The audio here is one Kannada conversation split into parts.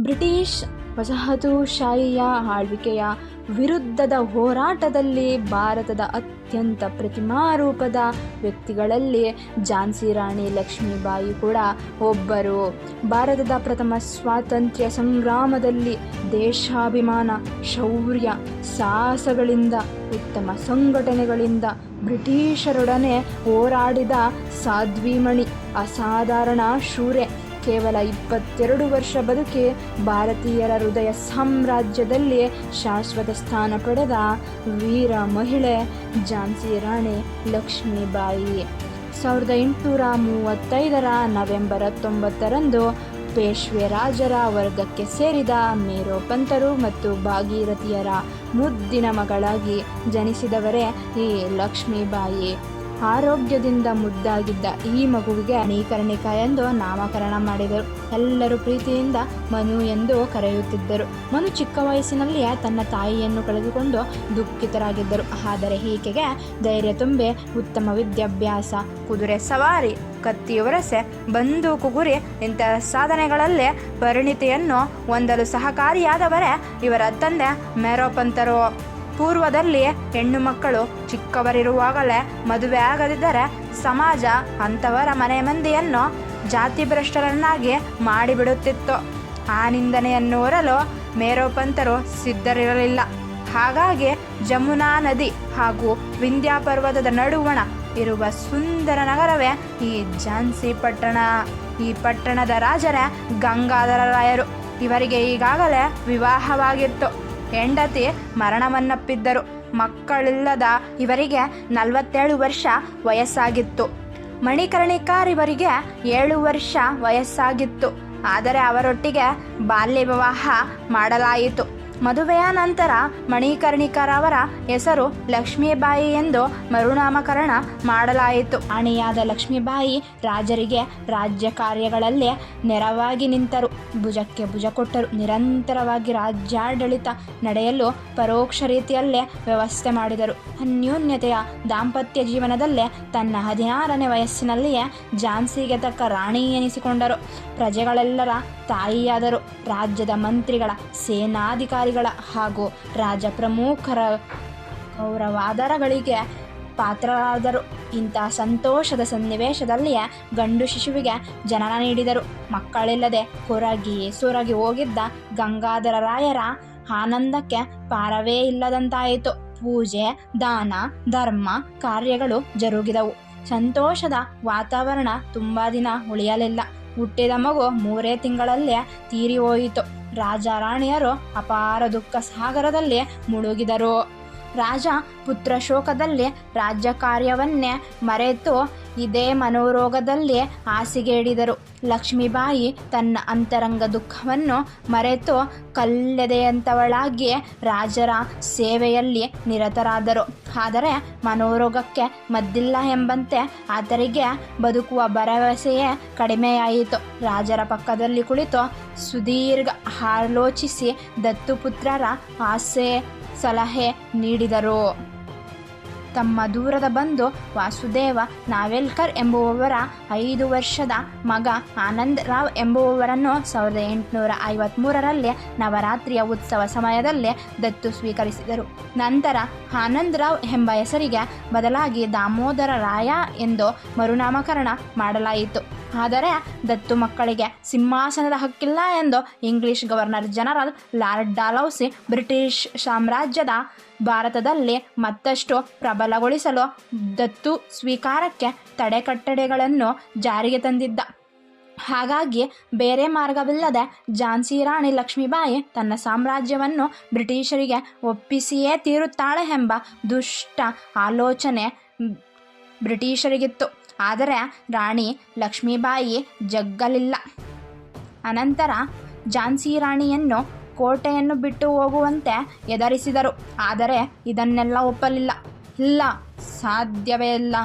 ಬ್ರಿಟಿಷ್ ವಸಾಹತುಶಾಹಿಯ ಆಳ್ವಿಕೆಯ ವಿರುದ್ಧದ ಹೋರಾಟದಲ್ಲಿ ಭಾರತದ ಅತ್ಯಂತ ಪ್ರತಿಮಾರೂಪದ ವ್ಯಕ್ತಿಗಳಲ್ಲಿ ಝಾನ್ಸಿ ರಾಣಿ ಲಕ್ಷ್ಮೀಬಾಯಿ ಕೂಡ ಒಬ್ಬರು. ಭಾರತದ ಪ್ರಥಮ ಸ್ವಾತಂತ್ರ್ಯ ಸಂಗ್ರಾಮದಲ್ಲಿ ದೇಶಾಭಿಮಾನ, ಶೌರ್ಯ, ಸಾಹಸಗಳಿಂದ, ಉತ್ತಮ ಸಂಘಟನೆಗಳಿಂದ ಬ್ರಿಟಿಷರೊಡನೆ ಹೋರಾಡಿದ ಸಾಧ್ವಿಮಣಿ, ಅಸಾಧಾರಣ ಶೂರೆ. ಕೇವಲ 22 ವರ್ಷ ಬದುಕಿ ಭಾರತೀಯರ ಹೃದಯ ಸಾಮ್ರಾಜ್ಯದಲ್ಲಿ ಶಾಶ್ವತ ಸ್ಥಾನ ಪಡೆದ ವೀರ ಮಹಿಳೆ ಝಾನ್ಸಿ ರಾಣಿ ಲಕ್ಷ್ಮೀಬಾಯಿ. 1835 ನವೆಂಬರ್ 19ರಂದು ಪೇಶ್ವೆ ರಾಜರ ವರ್ಗಕ್ಕೆ ಸೇರಿದ ಮೇರೋಪಂತರು ಮತ್ತು ಭಾಗೀರಥಿಯರ ಮುದ್ದಿನ ಮಗಳಾಗಿ ಜನಿಸಿದವರೇ ಈ ಲಕ್ಷ್ಮೀಬಾಯಿ. ಆರೋಗ್ಯದಿಂದ ಮುದ್ದಾಗಿದ್ದ ಈ ಮಗುವಿಗೆ ಮಣಿಕರ್ಣಿಕಾ ಎಂದು ನಾಮಕರಣ ಮಾಡಿದರು. ಎಲ್ಲರೂ ಪ್ರೀತಿಯಿಂದ ಮನು ಎಂದು ಕರೆಯುತ್ತಿದ್ದರು. ಮನು ಚಿಕ್ಕ ವಯಸ್ಸಿನಲ್ಲಿಯೇ ತನ್ನ ತಾಯಿಯನ್ನು ಕಳೆದುಕೊಂಡು ದುಃಖಿತರಾಗಿದ್ದರು. ಆದರೆ ಈಕೆಗೆ ಧೈರ್ಯ ತುಂಬಿ ಉತ್ತಮ ವಿದ್ಯಾಭ್ಯಾಸ, ಕುದುರೆ ಸವಾರಿ, ಕತ್ತಿ ಒರಸೆ, ಬಂದೂಕು ಗುರಿ ಇಂತಹ ಸಾಧನೆಗಳಲ್ಲಿ ಪರಿಣಿತಿಯನ್ನು ಹೊಂದಲು ಸಹಕಾರಿಯಾದವರೇ ಇವರ ತಂದೆ ಮೇರೋಪಂತರು. ಪೂರ್ವದಲ್ಲಿ ಹೆಣ್ಣು ಮಕ್ಕಳು ಚಿಕ್ಕವರಿರುವಾಗಲೇ ಮದುವೆ ಆಗದಿದ್ದರೆ ಸಮಾಜ ಅಂಥವರ ಮನೆ ಮಂದಿಯನ್ನು ಜಾತಿಭ್ರಷ್ಟರನ್ನಾಗಿ ಮಾಡಿಬಿಡುತ್ತಿತ್ತು. ಆ ನಿಂದನೆಯನ್ನು ಹೊರಲು ಮೇರೋಪಂತರು ಸಿದ್ಧರಿರಲಿಲ್ಲ. ಹಾಗಾಗಿ ಜಮುನಾ ನದಿ ಹಾಗೂ ವಿಂಧ್ಯ ಪರ್ವತದ ನಡುವಣ ಇರುವ ಸುಂದರ ನಗರವೇ ಈ ಝಾನ್ಸಿ ಪಟ್ಟಣ. ಈ ಪಟ್ಟಣದ ರಾಜರೇ ಗಂಗಾಧರ ರಾಯರು. ಇವರಿಗೆ ಈಗಾಗಲೇ ವಿವಾಹವಾಗಿತ್ತು. ಹೆಂಡತಿ ಮರಣವನ್ನಪ್ಪಿದ್ದರು. ಮಕ್ಕಳಿಲ್ಲದ ಇವರಿಗೆ 47 ವರ್ಷ ವಯಸ್ಸಾಗಿತ್ತು. ಮಣಿಕರ್ಣಿಕಾರವರಿಗೆ 7 ವರ್ಷ ವಯಸ್ಸಾಗಿತ್ತು. ಆದರೆ ಅವರೊಟ್ಟಿಗೆ ಬಾಲ್ಯ ವಿವಾಹ ಮಾಡಲಾಯಿತು. ಮದುವೆಯ ನಂತರ ಮಣಿಕರ್ಣಿಕರವರ ಹೆಸರು ಲಕ್ಷ್ಮೀಬಾಯಿ ಎಂದು ಮರುನಾಮಕರಣ ಮಾಡಲಾಯಿತು. ರಾಣಿಯಾದ ಲಕ್ಷ್ಮೀಬಾಯಿ ರಾಜರಿಗೆ ರಾಜ್ಯ ಕಾರ್ಯಗಳಲ್ಲೇ ನೆರವಾಗಿ ನಿಂತರು. ಭುಜಕ್ಕೆ ಭುಜ ಕೊಟ್ಟರು. ನಿರಂತರವಾಗಿ ರಾಜ್ಯಾಡಳಿತ ನಡೆಯಲು ಪರೋಕ್ಷ ರೀತಿಯಲ್ಲೇ ವ್ಯವಸ್ಥೆ ಮಾಡಿದರು. ಅನ್ಯೋನ್ಯತೆಯ ದಾಂಪತ್ಯ ಜೀವನದಲ್ಲೇ ತನ್ನ 16ನೇ ವಯಸ್ಸಿನಲ್ಲಿಯೇ ಝಾನ್ಸಿಗೆ ತಕ್ಕ ರಾಣಿ ಎನಿಸಿಕೊಂಡರು. ಪ್ರಜೆಗಳೆಲ್ಲರ ತಾಯಿಯಾದರು. ರಾಜ್ಯದ ಮಂತ್ರಿಗಳ, ಸೇನಾಧಿಕಾರಿಗಳ ಹಾಗೂ ರಾಜ ಪ್ರಮುಖರ ಗೌರವಾದರಗಳಿಗೆ ಪಾತ್ರರಾದರು. ಇಂತಹ ಸಂತೋಷದ ಸನ್ನಿವೇಶದಲ್ಲಿಯೇ ಗಂಡು ಶಿಶುವಿಗೆ ಜನನ ನೀಡಿದರು. ಮಕ್ಕಳಿಲ್ಲದೆ ಸೊರಗಿ ಹೋಗಿದ್ದ ಗಂಗಾಧರ ರಾಯರ ಆನಂದಕ್ಕೆ ಪಾರವೇ ಇಲ್ಲದಂತಾಯಿತು. ಪೂಜೆ, ದಾನ, ಧರ್ಮ ಕಾರ್ಯಗಳು ಜರುಗಿದವು. ಸಂತೋಷದ ವಾತಾವರಣ ತುಂಬ ದಿನ ಉಳಿಯಲಿಲ್ಲ. ಹುಟ್ಟಿದ ಮಗು 3 ತಿಂಗಳಲ್ಲೇ ತೀರಿ ಹೋಯಿತು. ರಾಜ ರಾಣಿಯರು ಅಪಾರ ದುಃಖ ಸಾಗರದಲ್ಲಿ ಮುಳುಗಿದರು. ರಾಜ ಪುತ್ರ ಶೋಕದಲ್ಲಿ ರಾಜ್ಯ ಕಾರ್ಯವನ್ನೇ ಮರೆತು ಇದೇ ಮನೋರೋಗದಲ್ಲಿ ಹಾಸಿಗೆಯಿಡಿದರು. ಲಕ್ಷ್ಮೀಬಾಯಿ ತನ್ನ ಅಂತರಂಗ ದುಃಖವನ್ನು ಮರೆತು ಕಲ್ಲೆದೆಯಂಥವಳಾಗಿ ರಾಜರ ಸೇವೆಯಲ್ಲಿ ನಿರತರಾದರು. ಆದರೆ ಮನೋರೋಗಕ್ಕೆ ಮದ್ದಿಲ್ಲ ಎಂಬಂತೆ ಆತರಿಗೆ ಬದುಕುವ ಭರವಸೆಯೇ ಕಡಿಮೆಯಾಯಿತು. ರಾಜರ ಪಕ್ಕದಲ್ಲಿ ಕುಳಿತು ಸುದೀರ್ಘ ಆಲೋಚಿಸಿ ದತ್ತುಪುತ್ರರ ಆಸೆ ಸಲಹೆ ನೀಡಿದರು. ತಮ್ಮ ದೂರದ ಬಂಧು ವಾಸುದೇವ ನಾವೆಲ್ಕರ್ ಎಂಬುವವರ 5 ವರ್ಷದ ಮಗ ಆನಂದ್ ರಾವ್ ಎಂಬುವವರನ್ನು 1853ರಲ್ಲಿ ನವರಾತ್ರಿಯ ಉತ್ಸವ ಸಮಯದಲ್ಲಿ ದತ್ತು ಸ್ವೀಕರಿಸಿದರು. ನಂತರ ಆನಂದ್ ರಾವ್ ಎಂಬ ಹೆಸರಿಗೆ ಬದಲಾಗಿ ದಾಮೋದರ ರಾಯ ಎಂದು ಮರುನಾಮಕರಣ ಮಾಡಲಾಯಿತು. ಆದರೆ ದತ್ತು ಮಕ್ಕಳಿಗೆ ಸಿಂಹಾಸನದ ಹಕ್ಕಿಲ್ಲ ಎಂದು English governor general lord Dalhousie British ಸಾಮ್ರಾಜ್ಯದ ಭಾರತದಲ್ಲಿ ಮತ್ತಷ್ಟು ಪ್ರಬಲಗೊಳಿಸಲು ದತ್ತು ಸ್ವೀಕಾರಕ್ಕೆ ತಡೆಕಟ್ಟಳೆಗಳನ್ನು ಜಾರಿಗೆ ತಂದಿದ್ದ. ಹಾಗಾಗಿ ಬೇರೆ ಮಾರ್ಗವಿಲ್ಲದೆ ಝಾನ್ಸಿ ರಾಣಿ ಲಕ್ಷ್ಮೀಬಾಯಿ ತನ್ನ ಸಾಮ್ರಾಜ್ಯವನ್ನು ಬ್ರಿಟಿಷರಿಗೆ ಒಪ್ಪಿಸಿಯೇ ತೀರುತ್ತಾಳೆ ಎಂಬ ದುಷ್ಟ ಆಲೋಚನೆ ಬ್ರಿಟಿಷರಿಗಿತ್ತು. ಆದರೆ ರಾಣಿ ಲಕ್ಷ್ಮೀಬಾಯಿ ಜಗ್ಗಲಿಲ್ಲ. ಅನಂತರ ಝಾನ್ಸಿ ರಾಣಿಯನ್ನು ಕೋಟೆಯನ್ನು ಬಿಟ್ಟು ಹೋಗುವಂತೆ ಎದುರಿಸಿದರು. ಆದರೆ ಇದನ್ನೆಲ್ಲ ಒಪ್ಪಲಿಲ್ಲ. ಇಲ್ಲ, ಸಾಧ್ಯವೇ ಇಲ್ಲ,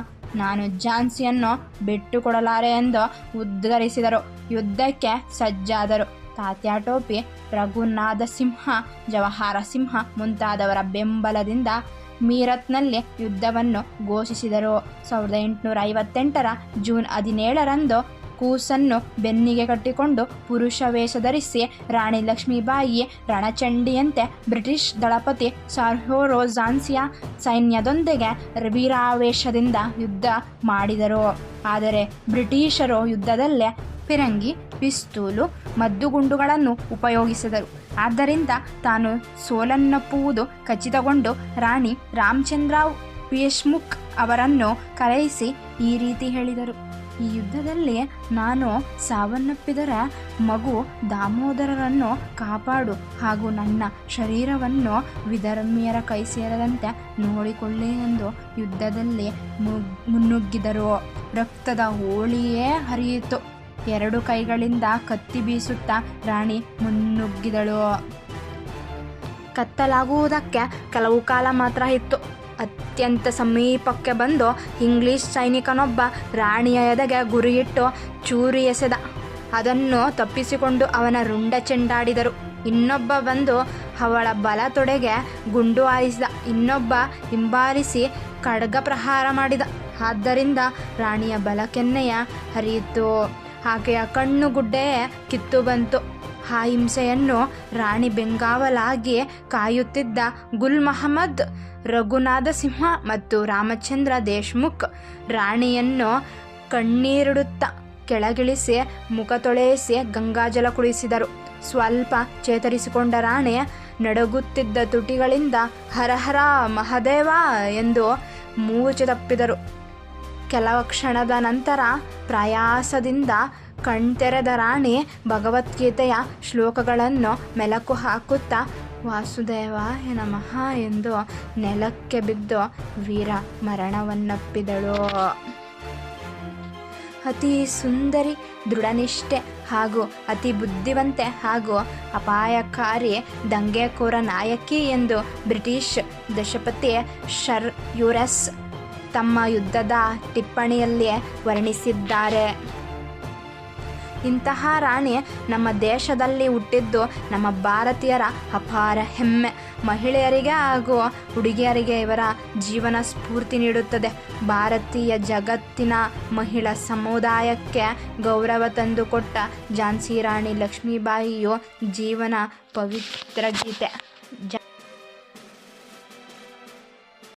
ನಾನು ಝಾನ್ಸಿಯನ್ನು ಬಿಟ್ಟುಕೊಡಲಾರೆ ಎಂದು ಉದ್ಗರಿಸಿದರು. ಯುದ್ಧಕ್ಕೆ ಸಜ್ಜಾದರು. ತಾತ್ಯಾ ಟೋಪಿ, ರಘುನಾಥ ಸಿಂಹ, ಜವಾಹರ ಸಿಂಹ ಮುಂತಾದವರ ಬೆಂಬಲದಿಂದ ಮೀರತ್ನಲ್ಲಿ ಯುದ್ಧವನ್ನು ಘೋಷಿಸಿದರು. 1858 ಜೂನ್ 17ರಂದು ಕೂಸನ್ನು ಬೆನ್ನಿಗೆ ಕಟ್ಟಿಕೊಂಡು ಪುರುಷ ವೇಷ ಧರಿಸಿ ರಾಣಿ ಲಕ್ಷ್ಮೀಬಾಯಿ ರಣಚಂಡಿಯಂತೆ ಬ್ರಿಟಿಷ್ ದಳಪತಿ ಸರ್ಹೋರೋ ಝಾನ್ಸಿಯ ಸೈನ್ಯದೊಂದಿಗೆ ವೀರಾವೇಶದಿಂದ ಯುದ್ಧ ಮಾಡಿದರು. ಆದರೆ ಬ್ರಿಟಿಷರು ಯುದ್ಧದಲ್ಲೇ ಫಿರಂಗಿ, ಪಿಸ್ತೂಲು, ಮದ್ದುಗುಂಡುಗಳನ್ನು ಉಪಯೋಗಿಸಿದರು. ಆದ್ದರಿಂದ ತಾನು ಸೋಲನ್ನಪ್ಪುವುದು ಖಚಿತಗೊಂಡು ರಾಣಿ ರಾಮಚಂದ್ರರಾವ್ ದೇಶ್ಮುಖ್ ಅವರನ್ನು ಕರೆಯಿಸಿ ಈ ರೀತಿ ಹೇಳಿದರು: ಈ ಯುದ್ಧದಲ್ಲಿ ನಾನು ಸಾವನ್ನಪ್ಪಿದರೆ ಮಗು ದಾಮೋದರರನ್ನು ಕಾಪಾಡು ಹಾಗೂ ನನ್ನ ಶರೀರವನ್ನು ವಿಧರ್ಮಿಯರ ಕೈ ಸೇರದಂತೆ ನೋಡಿಕೊಳ್ಳಿ ಎಂದು ಯುದ್ಧದಲ್ಲಿ ಮುನ್ನುಗ್ಗಿದರು. ರಕ್ತದ ಹೋಳಿಯೇ ಹರಿಯಿತು. 2 ಕೈಗಳಿಂದ ಕತ್ತಿ ಬೀಸುತ್ತಾ ರಾಣಿ ಮುನ್ನುಗ್ಗಿದಳು. ಕತ್ತಲಾಗುವುದಕ್ಕೆ ಕೆಲವು ಕಾಲ ಮಾತ್ರ ಇತ್ತು. ಅತ್ಯಂತ ಸಮೀಪಕ್ಕೆ ಬಂದು ಇಂಗ್ಲಿಷ್ ಸೈನಿಕನೊಬ್ಬ ರಾಣಿಯ ಎದೆಗೆ ಗುರಿಯಿಟ್ಟು ಚೂರಿ ಎಸೆದ. ಅದನ್ನು ತಪ್ಪಿಸಿಕೊಂಡು ಅವನ ರುಂಡ ಚೆಂಡಾಡಿದರು. ಇನ್ನೊಬ್ಬ ಬಂದು ಅವಳ ಬಲ ತೊಡೆಗೆ ಗುಂಡು ಹಾರಿಸಿದ. ಇನ್ನೊಬ್ಬ ಹಿಂಬಾಲಿಸಿ ಖಡ್ಗ ಪ್ರಹಾರ ಮಾಡಿದ. ಆದ್ದರಿಂದ ರಾಣಿಯ ಬಲಕೆನ್ನೆಯ ಹರಿಯಿತು. ಆಕೆಯ ಕಣ್ಣು ಗುಡ್ಡೆಯೇ ಕಿತ್ತು ಬಂತು. ಆ ಹಿಂಸೆಯನ್ನು ರಾಣಿ ಬೆಂಗಾವಲಾಗಿ ಕಾಯುತ್ತಿದ್ದ ಗುಲ್ ಮಹಮ್ಮದ್, ರಘುನಾಥ ಸಿಂಹ ಮತ್ತು ರಾಮಚಂದ್ರ ದೇಶ್ಮುಖ್ ರಾಣಿಯನ್ನು ಕಣ್ಣೀರಿಡುತ್ತಾ ಕೆಳಗಿಳಿಸಿ ಮುಖ ತೊಳೆಯಿಸಿ ಗಂಗಾಜಲ ಕುಡಿಸಿದರು. ಸ್ವಲ್ಪ ಚೇತರಿಸಿಕೊಂಡ ರಾಣಿ ನಡುಗುತ್ತಿದ್ದ ತುಟಿಗಳಿಂದ ಹರ ಹರ ಮಹಾದೇವ ಎಂದು ಮೂರ್ಛೆ ತಪ್ಪಿದರು. ಕೆಲವು ಕ್ಷಣದ ನಂತರ ಪ್ರಯಾಸದಿಂದ ಕಣ್ತೆರೆದ ರಾಣಿ ಭಗವದ್ಗೀತೆಯ ಶ್ಲೋಕಗಳನ್ನು ಮೆಲುಕು ಹಾಕುತ್ತಾ ವಾಸುದೇವಾಯ ನಮಃ ಎಂದು ನೆಲಕ್ಕೆ ಬಿದ್ದು ವೀರ ಮರಣವನ್ನಪ್ಪಿದಳು. ಅತಿ ಸುಂದರಿ, ದೃಢನಿಷ್ಠೆ ಹಾಗೂ ಅತಿ ಬುದ್ಧಿವಂತೆ ಹಾಗೂ ಅಪಾಯಕಾರಿ ದಂಗೆಕೋರ ನಾಯಕಿ ಎಂದು ಬ್ರಿಟಿಷ್ ದಶಪತಿ ಸರ್ ಯುರೆಸ್ ತಮ್ಮ ಯುದ್ಧದ ಟಿಪ್ಪಣಿಯಲ್ಲಿ ವರ್ಣಿಸಿದ್ದಾರೆ. ಇಂತಹ ರಾಣಿ ನಮ್ಮ ದೇಶದಲ್ಲಿ ಹುಟ್ಟಿದ್ದು ನಮ್ಮ ಭಾರತೀಯರ ಅಪಾರ ಹೆಮ್ಮೆ. ಮಹಿಳೆಯರಿಗೆ ಹಾಗೂ ಹುಡುಗಿಯರಿಗೆ ಇವರ ಜೀವನ ಸ್ಫೂರ್ತಿ ನೀಡುತ್ತದೆ. ಭಾರತೀಯ ಜಗತ್ತಿನ ಮಹಿಳಾ ಸಮುದಾಯಕ್ಕೆ ಗೌರವ ತಂದುಕೊಟ್ಟ ಝಾನ್ಸಿ ರಾಣಿ ಲಕ್ಷ್ಮೀಬಾಯಿಯು ಜೀವನ ಪವಿತ್ರ ಗೀತೆ.